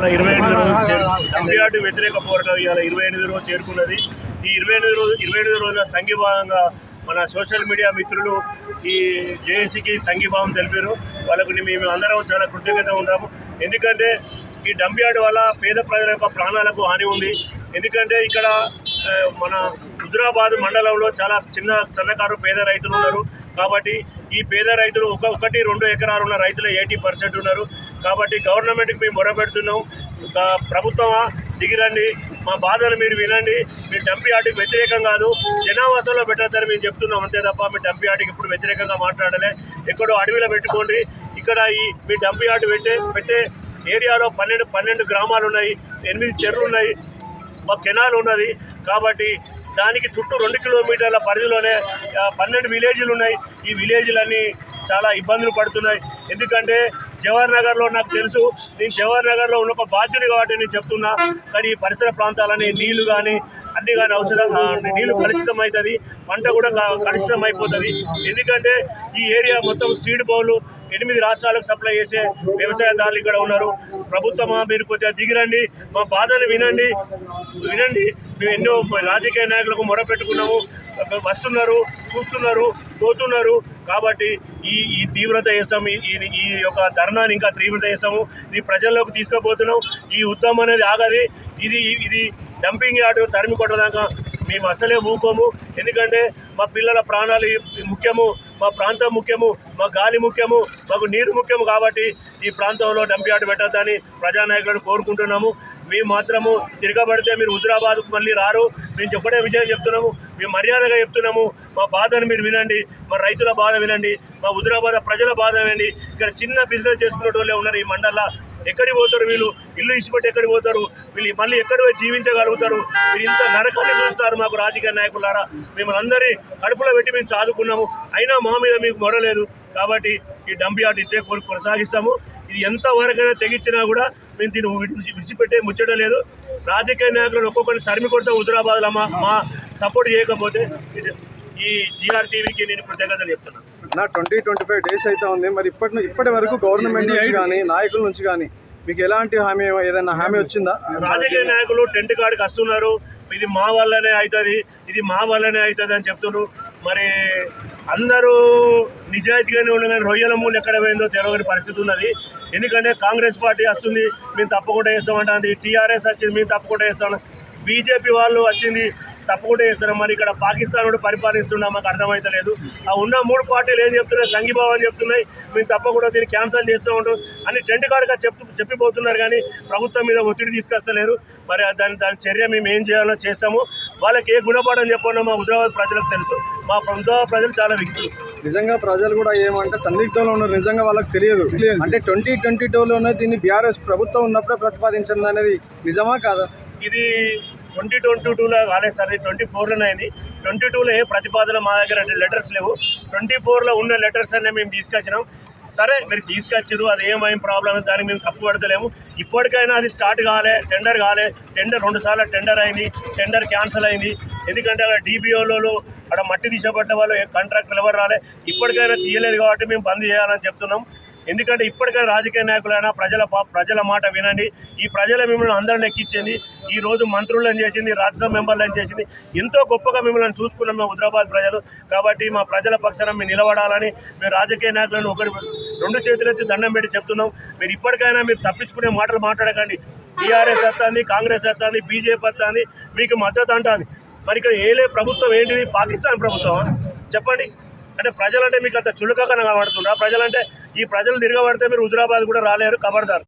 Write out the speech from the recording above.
25 రోజులు డంపియార్డు వ్యతిరేక పోరాటం ఇవాళ 28 రోజు చేరుకున్నది. ఈ 28 రోజుల సంఘీభావంగా మన సోషల్ మీడియా మిత్రులు ఈ జేఏసీకి సంఘీభావం తెలిపారు. వాళ్ళకు మేము అందరం చాలా కృతజ్ఞత ఉన్నాము. ఎందుకంటే ఈ డంపియార్డు వల్ల పేద ప్రజల యొక్క ప్రాణాలకు హాని ఉంది. ఎందుకంటే ఇక్కడ మన హుజురాబాద్ మండలంలో చాలా సన్నకారు పేద రైతులు ఉన్నారు. కాబట్టి ఈ పేద రైతులు 1-2 ఎకరాలు ఉన్న రైతులు 80% ఉన్నారు. కాబట్టి గవర్నమెంట్కి మేము మొరపెడుతున్నాం, ప్రభుత్వమా దిగిరండి, మా బాధలు మీరు వినండి. మీరు డంపియార్డుకి వ్యతిరేకం కాదు, జనావాసంలో పెట్టద్దని మేము చెప్తున్నాం అంతే తప్ప మీ డంపియార్డుకి ఇప్పుడు వ్యతిరేకంగా మాట్లాడలే. ఎక్కడో అడవిలో పెట్టుకోండి. ఇక్కడ మీ డంపియార్డు పెట్టే ఏరియాలో 12 గ్రామాలు ఉన్నాయి, 8 చెరువులు ఉన్నాయి, మా కెనాల్ ఉన్నది. కాబట్టి దానికి చుట్టూ 2 కిలోమీటర్ల పరిధిలోనే 12 విలేజ్లు ఉన్నాయి. ఈ విలేజ్లన్నీ చాలా ఇబ్బందులు పడుతున్నాయి. ఎందుకంటే జవహర్ నగర్లో నాకు తెలుసు, నేను జవహర్ నగర్లో ఉన్న ఒక బాధ్యుడు కాబట్టి నేను చెప్తున్నా. కానీ ఈ పరిసర ప్రాంతాలని నీళ్లు కానీ అన్నీ కానీ నీళ్లు కలుషితం అవుతుంది, పంట కూడా కలుషితం అయిపోతుంది. ఎందుకంటే ఈ ఏరియా మొత్తం సీడ్ బౌలు 8 రాష్ట్రాలకు సప్లై చేసే వ్యవసాయదారులు ఇక్కడ ఉన్నారు. ప్రభుత్వమా మీరు కొద్దిగా దిగిరండి, మా బాధలు వినండి. మేము ఎన్నో రాజకీయ నాయకులకు మొరపెట్టుకున్నాము, వస్తున్నారు, చూస్తున్నారు, పోతున్నారు. కాబట్టి ఈ తీవ్రత చేస్తాము, ఈ యొక్క ధర్నాన్ని ఇంకా తీవ్రత చేస్తాము. ఇది ప్రజల్లోకి తీసుకుపోతున్నాం. ఈ ఉద్యమం అనేది ఆగది. ఇది డంపింగ్ యార్డు తరిమి కొట్టదాకా మేము అసలే ఊకోము. ఎందుకంటే మా పిల్లల ప్రాణాలు ముఖ్యము, మా ప్రాంతం ముఖ్యము, మా గాలి ముఖ్యము, మాకు నీరు ముఖ్యము. కాబట్టి ఈ ప్రాంతంలో డంపియార్డు పెట్టద్దని ప్రజానాయకులను కోరుకుంటున్నాము. మేము మాత్రము తిరగబడితే మీరు హుజురాబాద్కు మళ్ళీ రారు. మేము ఒకటే విజయం చెప్తున్నాము, మేము మర్యాదగా చెప్తున్నాము. మా బాధను మీరు వినండి, మా రైతుల బాధ వినండి, మా హుజురాబాద్ ప్రజల బాధ వినండి. ఇక్కడ చిన్న బిజినెస్ చేసుకునే వాళ్ళే ఉన్నారు ఈ మండలంలో. ఎక్కడికి పోతారు వీళ్ళు? ఇల్లు ఇచ్చిపెట్టి ఎక్కడికి పోతారు వీళ్ళు? మళ్ళీ ఎక్కడ పోయి జీవించగలుగుతారు? మీరు ఇంత నరకాన్ని చూస్తారు మాకు రాజకీయ నాయకులారా. మిమ్మల్ని అందరి కడుపులో పెట్టి మేము చదువుకున్నాము, అయినా మా మీద మీకు మొరలేదు. కాబట్టి ఈ డంపియార్డు ఇట్టే కొనసాగిస్తాము. ఇది ఎంతవరకైనా తెగించినా కూడా మేము దీన్ని విడిచిపెట్టే ముచ్చడం లేదు. రాజకీయ నాయకులను ఒక్కొక్కరిని తరిమి కొడతాం హుజురాబాద్లో మా సపోర్ట్ చేయకపోతే. ఈ GRTVకి నేను కృతజ్ఞతలు చెప్తున్నాను. 20-25 డేస్ అయితే ఉంది. మరి ఇప్పటి వరకు గవర్నమెంట్ నుంచి కానీ నాయకుల నుంచి కానీ మీకు ఎలాంటి హామీ, ఏదైనా హామీ వచ్చిందా? రాజకీయ నాయకులు టెంట్ కాడికి వస్తున్నారు, ఇది మా వల్లనే అవుతుంది, ఇది మా వల్లనే అవుతుంది అని చెప్తున్నారు. మరి అందరూ నిజాయితీగానే ఉండగానే రొయ్యల మూలు ఎక్కడ పోయిందో తెలియని పరిస్థితి ఉన్నది. ఎందుకంటే కాంగ్రెస్ పార్టీ వస్తుంది, మేము తప్పకుండా చేస్తామంటుంది. TRS వచ్చింది, మేము తప్పకుండా చేస్తాం. BJP వాళ్ళు వచ్చింది, తప్పకుండా చేస్తున్నాం. మరి ఇక్కడ పాకిస్తాన్ కూడా పరిపాలిస్తున్నాం, మాకు అర్థమవుతలేదు. ఆ ఉన్న 3 పార్టీలు ఏం చెప్తున్నాయి? సంఘీభావం చెప్తున్నాయి, మేము తప్పకుండా దీన్ని క్యాన్సల్ చేస్తూ ఉంటాం అని టెంట్ కాడుగా చెప్పిపోతున్నారు. కానీ ప్రభుత్వం మీద ఒత్తిడి తీసుకొస్తలేరు. మరి దాని చర్య మేము ఏం చేయాలో చేస్తాము. వాళ్ళకి ఏ గుణపాఠం చెప్పాలో మా హుజురాబాద్ ప్రజలకు తెలుసు. మా హుజురాబాద్ ప్రజలు చాలా వ్యక్తులు. నిజంగా ప్రజలు కూడా ఏమంటే సందిగ్ధంలో ఉన్నారు. నిజంగా వాళ్ళకి తెలియదు. అంటే 2022లోనే దీన్ని BRS ప్రభుత్వం ఉన్నప్పుడే ప్రతిపాదించింది అనేది నిజమా కాదా? ఇది 2022లో కాలేదు సార్, 24లోనే అయింది. 22లో ఏ ప్రతిపాదన మా దగ్గర లెటర్స్ లేవు. 24లో ఉన్న లెటర్స్ అనే మేము తీసుకొచ్చినాం. సరే మీరు తీసుకొచ్చారు, అది ఏమైనా ప్రాబ్లం, దానికి మేము తప్పు పడతలేము. ఇప్పటికైనా అది స్టార్ట్ కాలే, టెండర్ కాలే. టెండర్ 2 సార్లు టెండర్ అయింది, టెండర్ క్యాన్సిల్ అయింది. ఎందుకంటే అక్కడ DBOలలో అక్కడ మట్టి తీసేపడ్డ వాళ్ళు కాంట్రాక్టర్లు ఎవరు రాలే. ఇప్పటికైనా తీయలేదు కాబట్టి మేము బంద్ చేయాలని చెప్తున్నాం. ఎందుకంటే ఇప్పటికైనా రాజకీయ నాయకులైనా ప్రజల మాట వినండి. ఈ ప్రజల మిమ్మల్ని అందరిని ఎక్కించింది, ఈ రోజు మంత్రులను చేసింది, రాజ్యసభ మెంబర్లను చేసింది. ఎంతో గొప్పగా మిమ్మల్ని చూసుకున్నాం మేము హుజురాబాద్ ప్రజలు. కాబట్టి మా ప్రజల పక్షాన మేము నిలబడాలని మేము రాజకీయ నాయకులను 2 చేతులెత్తి దండం పెట్టి చెప్తున్నాం. మీరు ఇప్పటికైనా మీరు తప్పించుకునే మాటలు మాట్లాడకండి. TRS వస్తుంది, కాంగ్రెస్ వస్తుంది, BJP వస్తుంది, మీకు మద్దతు అంటుంది. మరి ఇక్కడ ప్రభుత్వం ఏంటిది? పాకిస్తాన్ ప్రభుత్వం చెప్పండి. అంటే ప్రజలంటే మీకు అంత చులకన కనబడుతుందా? ప్రజలంటే ఈ ప్రజలు తిరగబడితే మీరు హుజురాబాద్ కూడా రాలేరు, ఖబర్దార్.